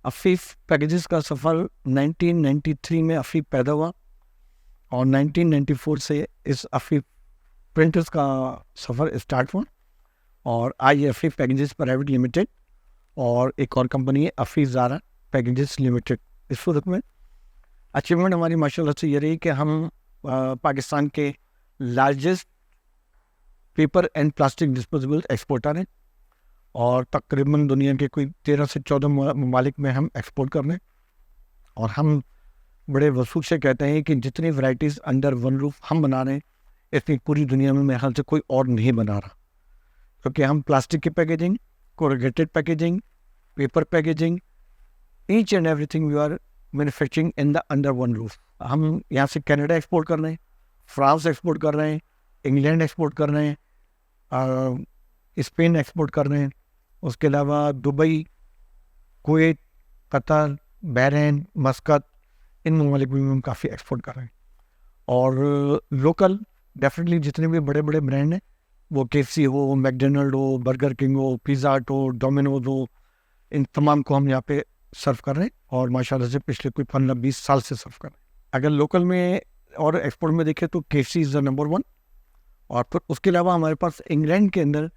Afif packages का सफ़र 1993 में Afif पैदा हुआ और 1994 से इस अफीफ प्रिंटर्स का सफ़र स्टार्ट हुआ। और आज ये अफीफ पैकेजेस प्राइवेट लिमिटेड और एक और कंपनी है अफीफ ज़ारा पैकेजेस लिमिटेड। इस सूरत में अचीवमेंट हमारी माशाल्लाह से ये रही कि हम पाकिस्तान के largest paper and plastic disposable exporter हैं और तकरीबन दुनिया के कोई 13 से 14 ममालिक में हम एक्सपोर्ट कर रहे हैं। और हम बड़े वसूख से कहते हैं कि जितनी वैरायटीज़ अंडर वन रूफ हम बना रहे हैं इतनी पूरी दुनिया में मेरे ख्याल से कोई और नहीं बना रहा, क्योंकि हम प्लास्टिक की packaging, corrugated packaging, paper packaging, each and everything we are manufacturing in the under one roof. हम यहाँ से कनाडा एक्सपोर्ट कर रहे हैं, फ्रांस एक्सपोर्ट कर रहे हैं, इंग्लैंड एक्सपोर्ट कर रहे हैं, स्पेन एक्सपोर्ट कर रहे हैं, उसके अलावा Dubai, Kuwait, Qatar, Bahrain, Muscat, इन ममालिक में हम काफ़ी एक्सपोर्ट कर रहे हैं। और लोकल डेफिनेटली जितने भी बड़े बड़े ब्रांड हैं, वो KFC हो, मैकडोनल्ड हो, बर्गर किंग हो, पिज़्ज़ा हट हो, डोमिनोज हो, इन तमाम को हम यहाँ पे सर्व कर रहे हैं और माशाल्लाह से पिछले कोई 15-20 साल से सर्व कर रहे हैं। अगर लोकल में और एक्सपोर्ट में देखें तो KFC इज़ द नंबर 1। और फिर उसके अलावा हमारे पास इंग्लैंड के अंदर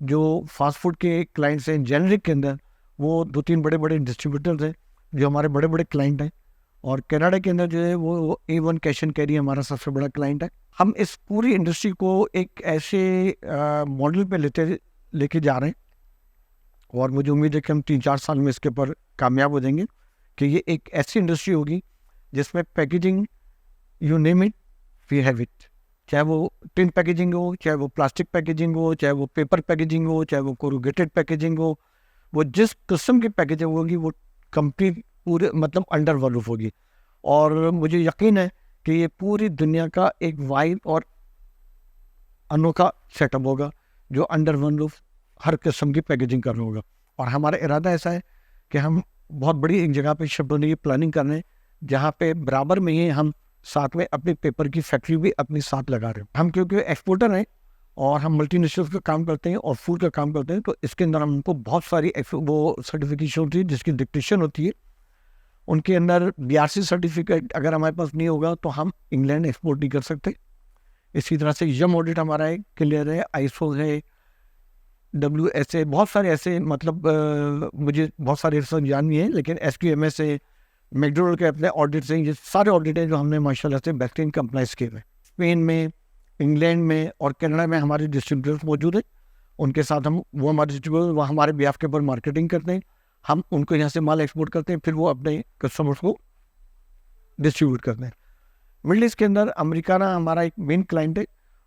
जो फास्ट फूड के क्लाइंट्स हैं, जेनरिक के अंदर वो 2-3 बड़े बड़े डिस्ट्रीब्यूटर्स हैं जो हमारे बड़े बड़े क्लाइंट हैं। और कनाडा के अंदर जो है वो A1 कैश एंड कैरी हमारा सबसे बड़ा क्लाइंट है। हम इस पूरी इंडस्ट्री को एक ऐसे मॉडल पे लेके जा रहे हैं और मुझे उम्मीद है कि हम 3-4 साल में इसके ऊपर कामयाब हो जाएंगे कि ये एक ऐसी इंडस्ट्री होगी जिसमें packaging, you name it, we have it. चाहे वो टिन पैकेजिंग हो, चाहे वो प्लास्टिक पैकेजिंग हो, चाहे वो पेपर पैकेजिंग हो, चाहे वो कोरुगेटेड पैकेजिंग हो, वो जिस किस्म की पैकेजिंग होगी वो कंप्लीट पूरे मतलब अंडर वन रूफ होगी। और मुझे यकीन है कि ये पूरी दुनिया का एक वाइड और अनोखा सेटअप होगा जो अंडर वन रूफ हर किस्म की पैकेजिंग कर रहा होगा। और हमारा इरादा ऐसा है कि हम बहुत बड़ी एक जगह पे शिफ्ट होने की प्लानिंग कर रहे हैं जहाँ पे बराबर में ही हम साथ में अपने पेपर की फैक्ट्री भी अपनी साथ लगा रहे हैं। हम क्योंकि एक्सपोर्टर हैं और हम मल्टीनेशनल का काम करते हैं और फूड का काम करते हैं, तो इसके अंदर हमको बहुत सारी वो सर्टिफिकेशन होती है जिसकी डिक्टेशन होती है। उनके अंदर BRC सर्टिफिकेट अगर हमारे पास नहीं होगा तो हम इंग्लैंड एक्सपोर्ट नहीं कर सकते। इसी तरह से यम ऑडिट हमारा है, क्लियर है, ISO है, WSA, बहुत सारे ऐसे मतलब मुझे बहुत सारे ऐसे जान नहीं है, लेकिन SQMS है, मैकडोनल्ड के अपने ऑडिट हैं, ये सारे ऑडिट हैं जो हमने माशाल्लाह से बेहतरीन कंप्लाइंस किए हुए। स्पेन में, इंग्लैंड में और कनाडा में हमारे डिस्ट्रीब्यूटर्स मौजूद हैं। उनके साथ हम वो हमारे डिस्ट्रीब्यूटर वो हमारे बिहाफ के ऊपर मार्केटिंग करते हैं, हम उनको यहाँ से माल एक्सपोर्ट करते हैं, फिर वो अपने कस्टमर्स को डिस्ट्रीब्यूट करते हैं। मिडल ईस्ट के अंदर अमेरिकाना हमारा एक मेन क्लाइंट है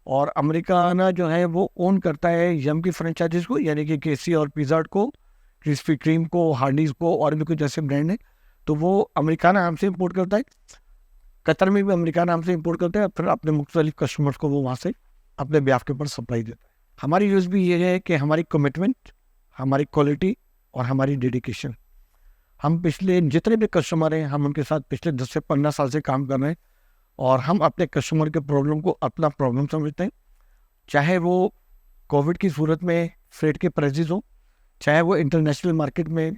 और अमेरिकाना जो है वो ओन करता है यम की फ्रेंचाइजीज को, यानी कि KFC और पिज़्ज़ा हट को, क्रिस्पी क्रीम को, हार्डीज़ को और भी कुछ ऐसे ब्रांड हैं, तो वो अमेरिकाना हमसे इंपोर्ट करता है। कतर में भी अमेरिकाना हमसे इंपोर्ट करता है, फिर अपने मुख्तलिफ कस्टमर्स को वो वहाँ से अपने बिहाफ के ऊपर सप्लाई देता है। हमारी यूज़ भी ये है कि हमारी कमिटमेंट, हमारी क्वालिटी और हमारी डेडिकेशन। हम पिछले जितने भी कस्टमर हैं हम उनके साथ पिछले 10 से 15 साल से काम कर रहे हैं और हम अपने कस्टमर के प्रॉब्लम को अपना प्रॉब्लम समझते हैं, चाहे वो कोविड की सूरत में फ्रेट के प्राइसेस हो, चाहे वो इंटरनेशनल मार्केट में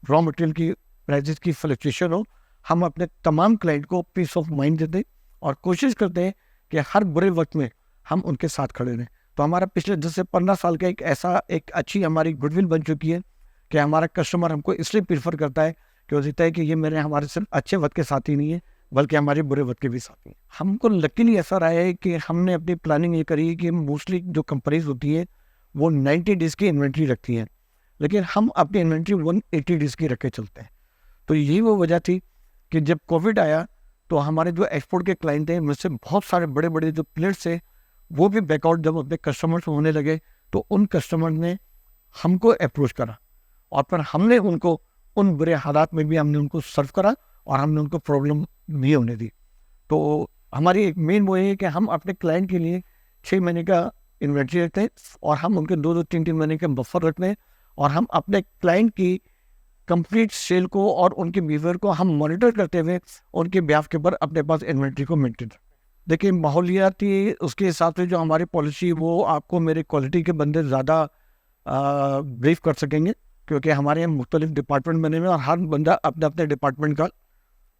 रॉ मटेरियल की प्राइसेस की फ्लक्चुएशन हो। हम अपने तमाम क्लाइंट को पीस ऑफ माइंड देते हैं और कोशिश करते हैं कि हर बुरे वक्त में हम उनके साथ खड़े रहें। तो हमारा पिछले 10 से 15 साल का एक अच्छी हमारी गुडविल बन चुकी है कि हमारा कस्टमर हमको इसलिए प्रीफर करता है कि वो कहता है कि ये हमारे सिर्फ अच्छे वक्त के साथी नहीं है बल्कि हमारे बुरे वक्त के भी साथी हैं। हमको लकीली ऐसा रहा है कि हमने अपनी प्लानिंग ये करी है कि मोस्टली जो कंपनीज होती है वो 90 डेज़ की इन्वेंट्री रखती हैं, लेकिन हम अपनी इन्वेंट्री 180 डेज़ की रख के चलते हैं। तो यही वो वजह थी कि जब कोविड आया तो हमारे जो एक्सपोर्ट के क्लाइंट हैं मुझसे बहुत सारे बड़े बड़े जो प्लेयर्स थे वो भी बैकआउट जब अपने कस्टमर्स होने लगे तो उन कस्टमर ने हमको अप्रोच करा और फिर हमने उनको उन बुरे हालात में भी हमने उनको सर्व करा और हमने उनको प्रॉब्लम नहीं होने दी। तो हमारी एक मेन वो है कि हम अपने क्लाइंट के लिए 6 महीने का इन्वेंट्री रखते हैं और हम उनके 2-2, 3-3 महीने के बफर रखते हैं और हम अपने क्लाइंट की कंप्लीट सेल को और उनके बिहेवियर को हम मॉनिटर करते हुए उनके बिहाफ के ऊपर अपने पास इन्वेंट्री को मेंटेन रखते हैं। देखिए माहौलियाती उसके हिसाब से जो हमारी पॉलिसी वो आपको मेरे क्वालिटी के बंदे ज़्यादा ब्रीफ कर सकेंगे, क्योंकि हमारे यहाँ मुख्तलिफ डिपार्टमेंट बने हुए हैं और हर बंदा अपने अपने डिपार्टमेंट का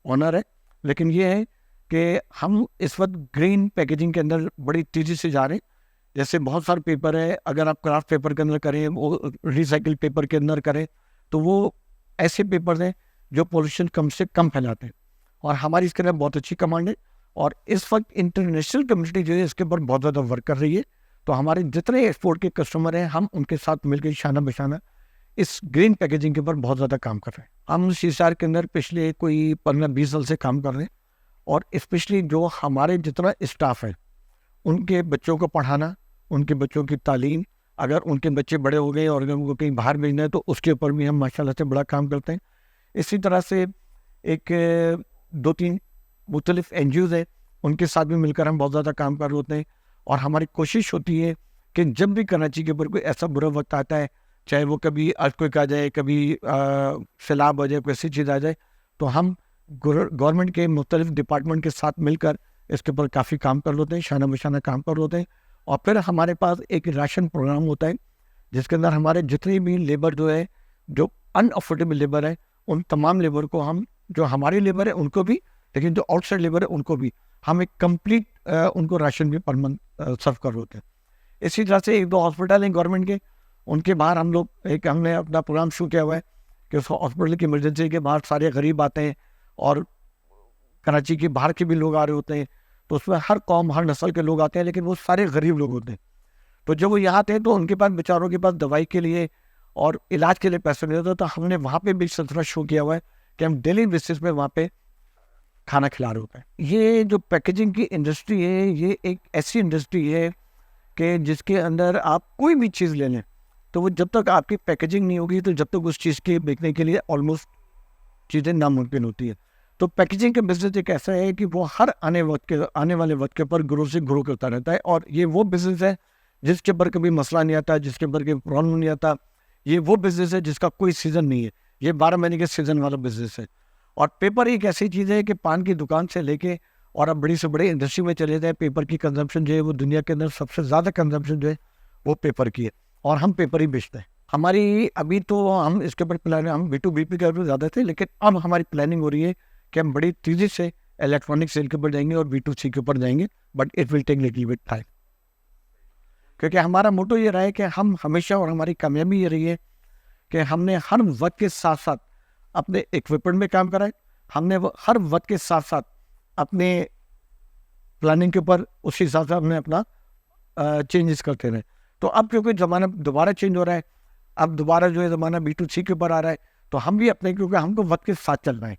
ऑनर है। लेकिन ये है कि हम इस वक्त ग्रीन पैकेजिंग के अंदर बड़ी तेज़ी से जा रहे हैं। जैसे बहुत सारे पेपर है, अगर आप क्राफ्ट पेपर के अंदर करें, वो रिसाइकिल पेपर के अंदर करें, तो वो ऐसे पेपर हैं जो पोल्यूशन कम से कम फैलाते हैं, और हमारी इसके अंदर बहुत अच्छी कमांड है। और इस वक्त इंटरनेशनल कम्युनिटी जो है इसके ऊपर बहुत ज़्यादा वर्क कर रही है। तो हमारे जितने एक्सपोर्ट के कस्टमर हैं, हम उनके साथ मिलकर शाना बशाना इस ग्रीन पैकेजिंग के ऊपर बहुत ज़्यादा काम कर रहे हैं। हम CSR के अंदर पिछले कोई 15-20 साल से काम कर रहे हैं, और स्पेशली जो हमारे जितना स्टाफ है उनके बच्चों को पढ़ाना, उनके बच्चों की तालीम, अगर उनके बच्चे बड़े हो गए और अगर उनको कहीं बाहर भेजना है तो उसके ऊपर भी हम माशाल्लाह से बड़ा काम करते हैं। इसी तरह से एक 2-3 मुख्तलिफ NGOs है, उनके साथ भी मिलकर हम बहुत ज़्यादा काम कर रहे होते हैं। और हमारी कोशिश होती है कि जब भी कराची के ऊपर कोई ऐसा बुरा वक्त आता है, चाहे वो कभी अर्थक्वेक आ जाए, कभी सैलाब आ जाए, कोई ऐसी चीज़ आ जाए, तो हम गवर्नमेंट के मुख्तलिफ डिपार्टमेंट के साथ मिलकर इसके ऊपर काफ़ी काम कर लेते हैं, शाना बशाना काम कर लेते हैं। और फिर हमारे पास एक राशन प्रोग्राम होता है जिसके अंदर हमारे जितनी भी लेबर जो है, जो अनअफोर्डेबल लेबर है, उन तमाम लेबर को हम, जो हमारी लेबर है उनको भी, लेकिन जो आउटसाइड लेबर है उनको भी हम एक कंप्लीट उनको राशन भी पर मंथ सर्व कर होते हैं। इसी तरह से 1-2 हॉस्पिटल हैं गवर्नमेंट के, उनके बाहर हम लोग हमने अपना प्रोग्राम शुरू किया हुआ है कि उस हॉस्पिटल की इमरजेंसी के बाहर सारे गरीब आते हैं और कराची के बाहर के भी लोग आ रहे होते हैं। तो उसमें हर कौम, हर नस्ल के लोग आते हैं, लेकिन वो सारे गरीब लोग होते हैं। तो जब वो यहाँ आते हैं तो उनके पास, बेचारों के पास दवाई के लिए और इलाज के लिए पैसे नहीं होते, तो हमने वहाँ पे भी सिलसिला शुरू किया हुआ है कि हम डेली बेसिस पे वहाँ पे खाना खिला रहे होते हैं। ये जो पैकेजिंग की इंडस्ट्री है, ये एक ऐसी इंडस्ट्री है कि जिसके अंदर आप कोई भी चीज़ ले लें, तो वो जब तक आपकी पैकेजिंग नहीं होगी, तो जब तक उस चीज़ के बिकने के लिए ऑलमोस्ट चीज़ें नामुमकिन होती है। तो पैकेजिंग का बिजनेस एक ऐसा है कि वो हर आने वाले वक्त के ऊपर ग्रो से ग्रो करता रहता है। और ये वो बिजनेस है जिसके ऊपर कभी मसला नहीं आता, जिसके ऊपर कभी प्रॉब्लम नहीं आता। ये वो बिजनेस है जिसका कोई सीज़न नहीं है, ये 12 महीने के सीज़न वाला बिजनेस है। और पेपर एक ऐसी चीज़ है कि पान की दुकान से लेके और अब बड़ी से बड़ी इंडस्ट्री में चले जाए, पेपर की कंजम्पशन जो है वो दुनिया के अंदर सबसे ज़्यादा कंजम्पशन जो है वो पेपर की है, और हम पेपर ही बेचते हैं। हमारी अभी तो हम इसके ऊपर प्लान, हम B2B के ऊपर ज़्यादा थे, लेकिन अब हमारी प्लानिंग हो रही है कि हम बड़ी तेज़ी से इलेक्ट्रॉनिक सेल के ऊपर जाएंगे और B2C के ऊपर जाएंगे, but it will take little bit time. क्योंकि हमारा मोटो ये रहा है कि हम हमेशा, और हमारी कामयाबी ये रही है कि हमने हर वक्त के साथ साथ अपने इक्विपमेंट में काम करा है, हमने हर वक्त के साथ साथ अपने प्लानिंग के ऊपर उसी हिसाब से हमने अपना चेंजेस करते रहे। तो अब क्योंकि ज़माना दोबारा चेंज हो रहा है, अब दोबारा जो है ज़माना B2C के ऊपर आ रहा है, तो हम भी अपने, क्योंकि हमको वक्त के साथ चलना है,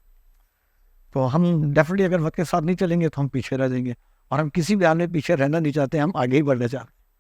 तो हम डेफिनेटली अगर वक्त के साथ नहीं चलेंगे तो हम पीछे रह जाएंगे, और हम किसी भी हाल में पीछे रहना नहीं चाहते, हम आगे ही बढ़ना चाहते हैं।